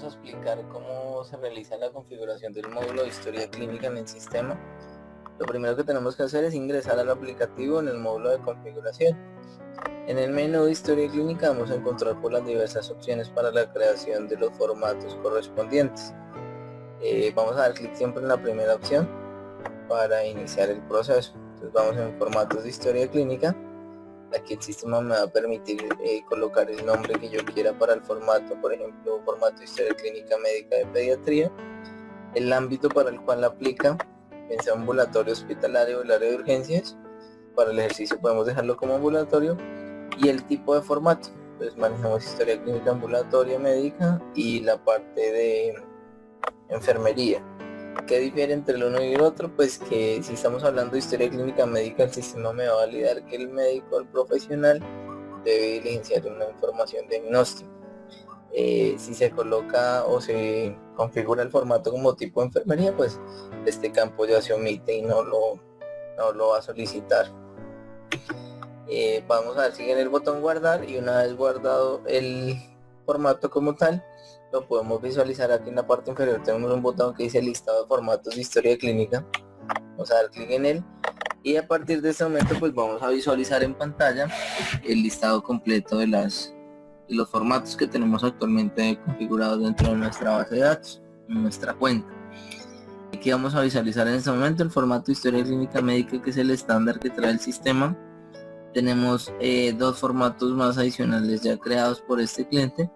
vamos a explicar cómo se realiza la configuración del módulo de historia clínica en el sistema. Lo primero que tenemos que hacer es ingresar al aplicativo en el módulo de configuración. En el menú de historia clínica vamos a encontrar las diversas opciones para la creación de los formatos correspondientes. Vamos a dar clic siempre en la primera opción para iniciar el proceso. Entonces vamos en formatos de historia clínica. Aquí el sistema me va a permitir colocar el nombre que yo quiera para el formato, por ejemplo, formato de historia clínica médica de pediatría, el ámbito para el cual aplica, bien sea ambulatorio, hospitalario o el área de urgencias. Para el ejercicio podemos dejarlo como ambulatorio, y el tipo de formato, pues manejamos historia clínica ambulatoria médica y la parte de enfermería. ¿Qué difiere entre el uno y el otro? Pues que si estamos hablando de historia clínica médica, el sistema me va a validar que el médico, el profesional, debe diligenciar una información de diagnóstico. Si se coloca o se configura el formato como tipo de enfermería, pues este campo ya se omite y no lo va a solicitar. Vamos a dar clic en el botón guardar, y una vez guardado el formato como tal, lo podemos visualizar. Aquí en la parte inferior tenemos un botón que dice listado de formatos de historia clínica. Vamos a dar clic en él, y a partir de este momento pues vamos a visualizar en pantalla el listado completo de los formatos que tenemos actualmente configurados dentro de nuestra base de datos, en nuestra cuenta. Aquí vamos a visualizar en este momento el formato de historia clínica médica, que es el estándar que trae el sistema. Tenemos dos formatos más adicionales ya creados por este cliente,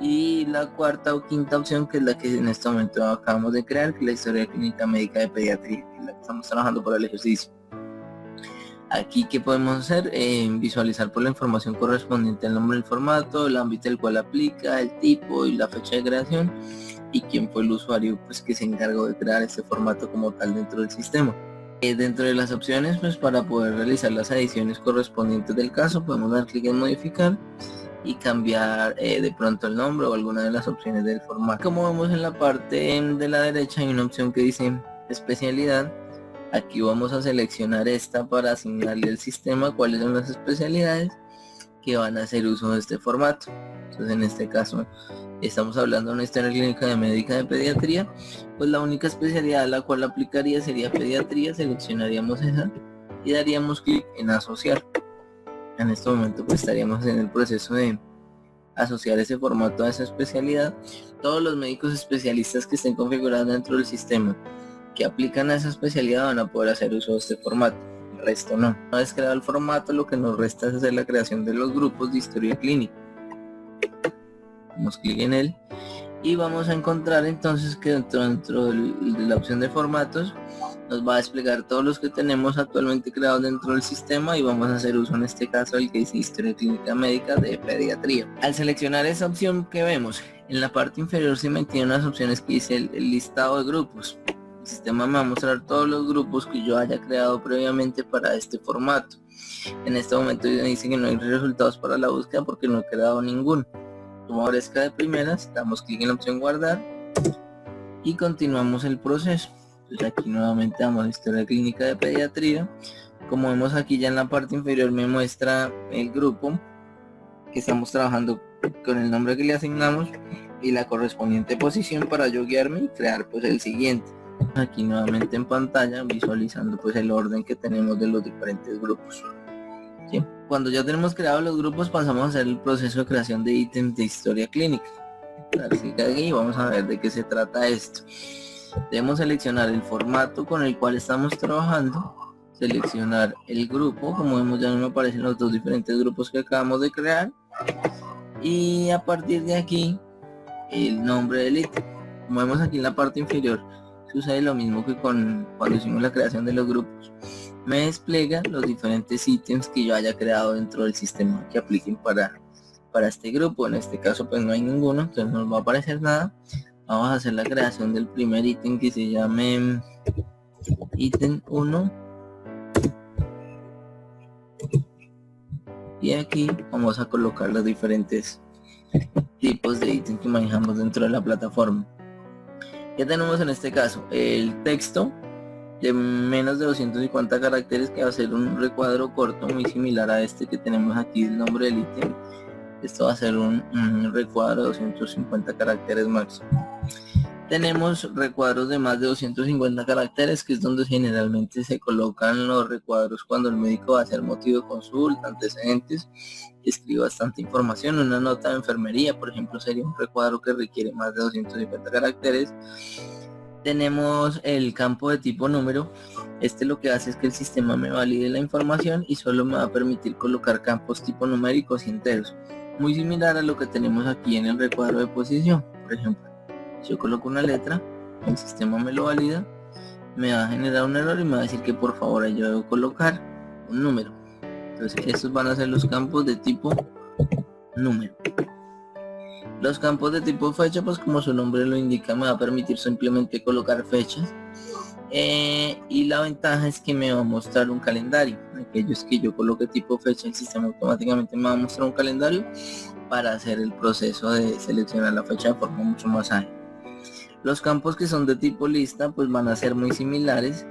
y la cuarta o quinta opción, que es la que en este momento acabamos de crear, que es la historia clínica médica de pediatría, que es la que estamos trabajando para el ejercicio. Aquí, ¿qué podemos hacer? Visualizar por la información correspondiente al nombre del formato, el ámbito del cual aplica, el tipo y la fecha de creación, y quién fue el usuario pues que se encargó de crear este formato como tal dentro del sistema. Dentro de las opciones, pues para poder realizar las ediciones correspondientes del caso, podemos dar clic en modificar y cambiar de pronto el nombre o alguna de las opciones del formato. Como vemos en la parte de la derecha, hay una opción que dice especialidad. Aquí vamos a seleccionar esta para asignarle al sistema cuáles son las especialidades que van a hacer uso de este formato. Entonces, en este caso estamos hablando de una historia clínica de médica de pediatría, pues la única especialidad a la cual aplicaría sería pediatría. Seleccionaríamos esa y daríamos clic en asociar. En este momento pues estaríamos en el proceso de asociar ese formato a esa especialidad. Todos los médicos especialistas que estén configurados dentro del sistema que aplican a esa especialidad van a poder hacer uso de este formato, el resto no. Una vez creado el formato, lo que nos resta es hacer la creación de los grupos de historia clínica. Damos clic en él y vamos a encontrar entonces que dentro de la opción de formatos nos va a desplegar todos los que tenemos actualmente creados dentro del sistema, y vamos a hacer uso en este caso del que dice historia clínica médica de pediatría. Al seleccionar esa opción, que vemos en la parte inferior se mantienen unas opciones que dice el listado de grupos. El sistema me va a mostrar todos los grupos que yo haya creado previamente para este formato. En este momento dice que no hay resultados para la búsqueda porque no he creado ninguno. Como aparezca de primeras, damos clic en la opción guardar y continuamos el proceso. Entonces aquí nuevamente damos historia clínica de pediatría. Como vemos aquí ya en la parte inferior me muestra el grupo que estamos trabajando con el nombre que le asignamos y la correspondiente posición para yo guiarme y crear pues el siguiente. Aquí nuevamente en pantalla visualizando pues el orden que tenemos de los diferentes grupos. ¿Sí? Cuando ya tenemos creados los grupos, pasamos a hacer el proceso de creación de ítems de historia clínica. Así que aquí vamos a ver de qué se trata esto. Debemos seleccionar el formato con el cual estamos trabajando, seleccionar el grupo. Como vemos, ya me aparecen los dos diferentes grupos que acabamos de crear, y a partir de aquí el nombre del ítem. Como vemos aquí en la parte inferior, sucede lo mismo que cuando hicimos la creación de los grupos. Me despliega los diferentes ítems que yo haya creado dentro del sistema que apliquen para este grupo. En este caso pues no hay ninguno, entonces no nos va a aparecer nada. Vamos a hacer la creación del primer ítem, que se llame ítem 1, y aquí vamos a colocar los diferentes tipos de ítems que manejamos dentro de la plataforma. ¿Qué tenemos en este caso? El texto de menos de 250 caracteres, que va a ser un recuadro corto muy similar a este que tenemos aquí, el nombre del ítem. Esto va a ser un recuadro de 250 caracteres máximo. Tenemos recuadros de más de 250 caracteres, que es donde generalmente se colocan los recuadros cuando el médico va a hacer motivo de consulta, antecedentes, escribe bastante información. Una nota de enfermería, por ejemplo, sería un recuadro que requiere más de 250 caracteres. Tenemos el campo de tipo número. Este lo que hace es que el sistema me valide la información y solo me va a permitir colocar campos tipo numéricos y enteros, muy similar a lo que tenemos aquí en el recuadro de posición. Por ejemplo, si yo coloco una letra, el sistema me lo valida, me va a generar un error y me va a decir que por favor yo debo colocar un número. Entonces estos van a ser los campos de tipo número. Los campos de tipo fecha, pues como su nombre lo indica, me va a permitir simplemente colocar fechas. Y la ventaja es que me va a mostrar un calendario. Aquellos que yo coloque tipo fecha, el sistema automáticamente me va a mostrar un calendario para hacer el proceso de seleccionar la fecha de forma mucho más ágil. Los campos que son de tipo lista pues van a ser muy similares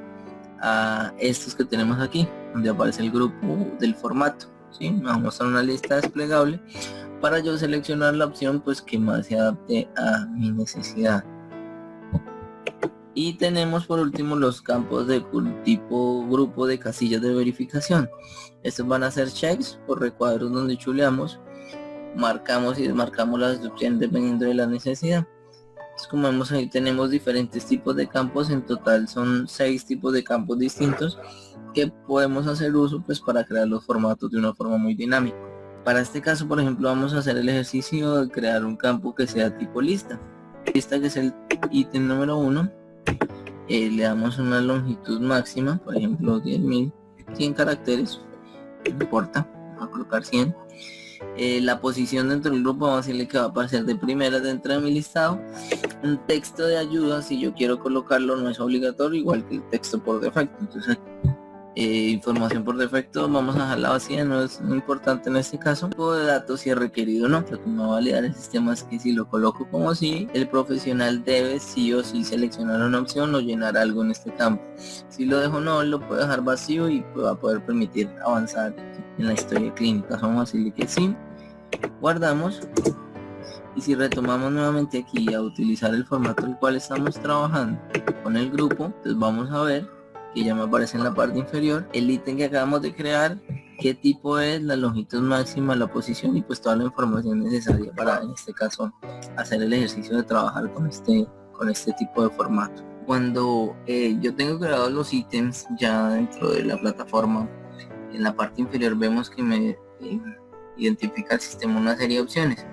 a estos que tenemos aquí, donde aparece el grupo del formato, ¿sí? Me va a mostrar una lista desplegable para yo seleccionar la opción pues que más se adapte a mi necesidad. Y tenemos por último los campos de tipo grupo de casillas de verificación. Estos van a ser checks por recuadros donde chuleamos, marcamos y desmarcamos las opciones dependiendo de la necesidad. Entonces, como vemos ahí tenemos diferentes tipos de campos. En total son 6 tipos de campos distintos que podemos hacer uso pues para crear los formatos de una forma muy dinámica. Para este caso, por ejemplo, vamos a hacer el ejercicio de crear un campo que sea tipo lista. Lista, que es el ítem número 1. Le damos una longitud máxima, por ejemplo 10.100 caracteres, no importa, vamos a colocar 100. La posición dentro del grupo, vamos a decirle que va a aparecer de primera dentro de mi listado. Un texto de ayuda, si yo quiero colocarlo, no es obligatorio, igual que el texto por defecto. Entonces información por defecto vamos a dejarla vacía, no es muy importante en este caso. Tipo de datos si es requerido o no. Lo que me va a validar el sistema es que si lo coloco como si, el profesional debe sí o sí seleccionar una opción o llenar algo en este campo. Si lo dejo no, lo puedo dejar vacío y va a poder permitir avanzar en la historia clínica. Vamos a decirle que sí, guardamos. Y si retomamos nuevamente aquí a utilizar el formato el cual estamos trabajando con el grupo, entonces vamos a ver que ya me aparece en la parte inferior el ítem que acabamos de crear, qué tipo es, la longitud máxima, la posición y pues toda la información necesaria para, en este caso, hacer el ejercicio de trabajar con este tipo de formato. Cuando yo tengo creados los ítems ya dentro de la plataforma, en la parte inferior vemos que me identifica el sistema una serie de opciones.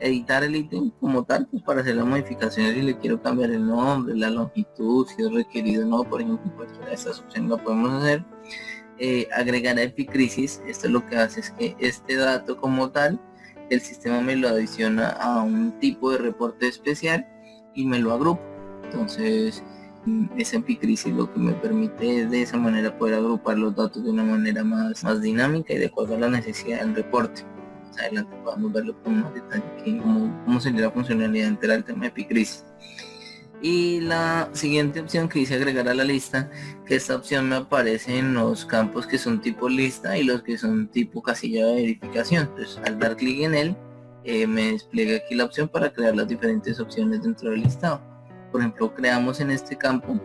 Editar el ítem como tal, pues para hacer las modificaciones, si le quiero cambiar el nombre, la longitud, si es requerido o no, por ejemplo, cualquiera de estas opciones la podemos hacer. Agregar epicrisis, esto lo que hace es que este dato como tal, el sistema me lo adiciona a un tipo de reporte especial y me lo agrupa. Entonces esa epicrisis lo que me permite es de esa manera poder agrupar los datos de una manera más dinámica y de acuerdo a la necesidad del reporte. Más adelante podamos verlo con más detalle aquí, cómo sería la funcionalidad entera del tema de epicrisis. Y la siguiente opción que dice agregar a la lista, que esta opción me aparece en los campos que son tipo lista y los que son tipo casilla de verificación. Entonces al dar clic en él me despliega aquí la opción para crear las diferentes opciones dentro del listado. Por ejemplo, creamos en este campo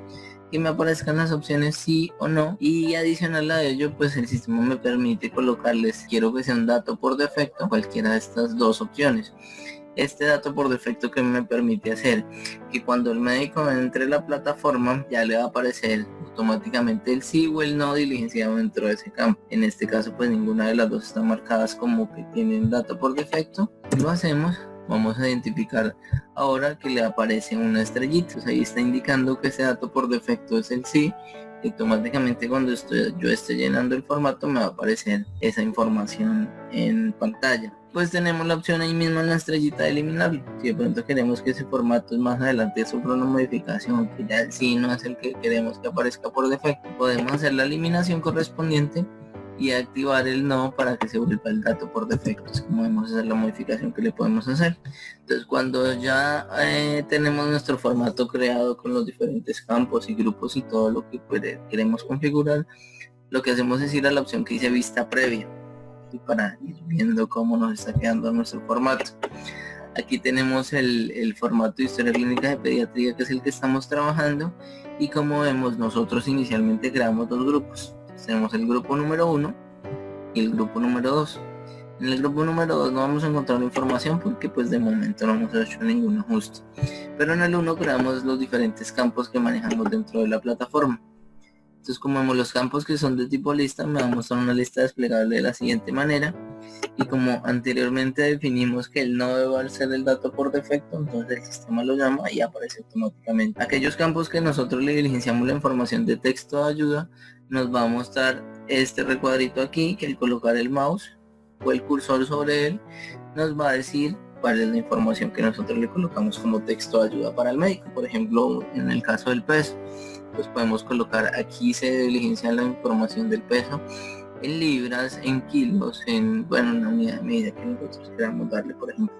que me aparezcan las opciones sí o no, y adicional a ello pues el sistema me permite colocarles, quiero que sea un dato por defecto, cualquiera de estas dos opciones. Este dato por defecto que me permite hacer que cuando el médico entre a la plataforma ya le va a aparecer automáticamente el sí o el no diligenciado dentro de ese campo. En este caso pues ninguna de las dos están marcadas como que tienen dato por defecto. Si lo hacemos, vamos a identificar ahora que le aparece una estrellita. Entonces ahí está indicando que ese dato por defecto es el sí. Y automáticamente cuando yo esté llenando el formato me va a aparecer esa información en pantalla. Pues tenemos la opción ahí mismo en la estrellita de eliminarlo. Si de pronto queremos que ese formato más adelante sufra una modificación, que ya el sí no es el que queremos que aparezca por defecto, podemos hacer la eliminación correspondiente y activar el no para que se vuelva el dato por defecto. Es como vamos a hacer la modificación que le podemos hacer. Entonces cuando ya tenemos nuestro formato creado con los diferentes campos y grupos y todo lo que queremos configurar, lo que hacemos es ir a la opción que dice vista previa. y para ir viendo cómo nos está quedando nuestro formato. Aquí tenemos el formato de historia clínica de pediatría, que es el que estamos trabajando, y como vemos, nosotros inicialmente creamos dos grupos. Tenemos el grupo número 1 y el grupo número 2. En el grupo número 2 no vamos a encontrar información porque pues de momento no hemos hecho ningún ajuste, pero en el 1 creamos los diferentes campos que manejamos dentro de la plataforma. Entonces, como vemos, los campos que son de tipo lista me va a mostrar una lista desplegable de la siguiente manera, y como anteriormente definimos que el nodo va a ser el dato por defecto, entonces el sistema lo llama y aparece automáticamente. Aquellos campos que nosotros le diligenciamos la información de texto de ayuda, nos va a mostrar este recuadrito aquí, que al colocar el mouse o el cursor sobre él nos va a decir cuál es la información que nosotros le colocamos como texto de ayuda para el médico. Por ejemplo, en el caso del peso, pues podemos colocar, aquí se diligencia la información del peso en libras, en kilos, en, bueno, una unidad de medida que nosotros queramos darle, por ejemplo.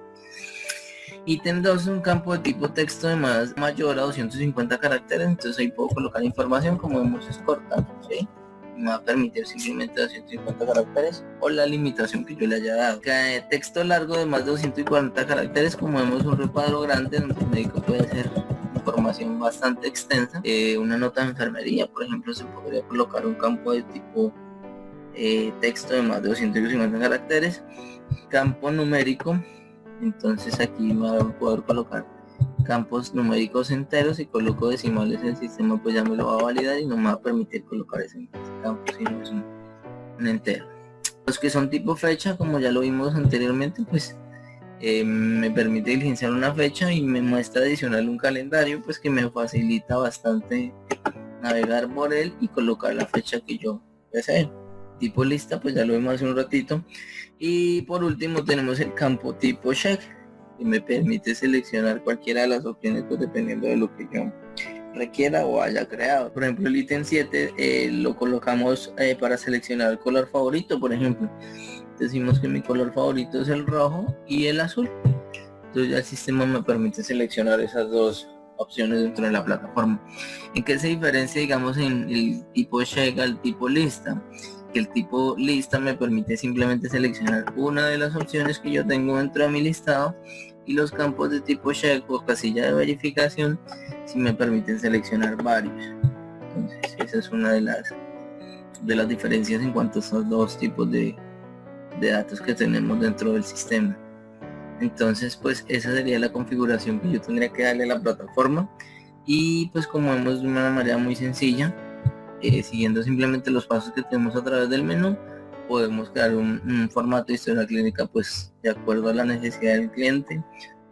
Ítem 2 es un campo de tipo texto de mayor a 250 caracteres, entonces ahí puedo colocar información, como vemos es corta, ¿sí? Me va a permitir simplemente 250 caracteres o la limitación que yo le haya dado. Texto largo de más de 240 caracteres, como vemos un recuadro grande donde el médico puede hacer información bastante extensa. Una nota de enfermería, por ejemplo, se podría colocar un campo de tipo texto de más de 250 caracteres. Campo numérico, entonces aquí me va a poder colocar campos numéricos enteros, y coloco decimales, el sistema pues ya me lo va a validar y no me va a permitir colocar ese campo si no es un entero. Los que son tipo fecha, como ya lo vimos anteriormente, pues me permite diligenciar una fecha y me muestra adicional un calendario, pues que me facilita bastante navegar por él y colocar la fecha que yo desee. Tipo lista, pues ya lo vimos hace un ratito. Y por último tenemos el campo tipo check, que me permite seleccionar cualquiera de las opciones, pues dependiendo de lo que yo requiera o haya creado. Por ejemplo, el ítem 7 lo colocamos para seleccionar el color favorito. Por ejemplo, decimos que mi color favorito es el rojo y el azul, entonces ya el sistema me permite seleccionar esas dos opciones dentro de la plataforma. ¿En qué se diferencia, digamos, en el tipo check al tipo lista? Que el tipo lista me permite simplemente seleccionar una de las opciones que yo tengo dentro de mi listado, y los campos de tipo check o casilla de verificación sí me permiten seleccionar varios. Entonces esa es una de las diferencias en cuanto a estos dos tipos de datos que tenemos dentro del sistema. Entonces pues esa sería la configuración que yo tendría que darle a la plataforma, y pues como vemos, de una manera muy sencilla, siguiendo simplemente los pasos que tenemos a través del menú, podemos crear un formato de historia clínica pues de acuerdo a la necesidad del cliente,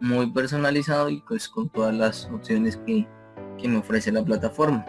muy personalizado y pues con todas las opciones que me ofrece la plataforma.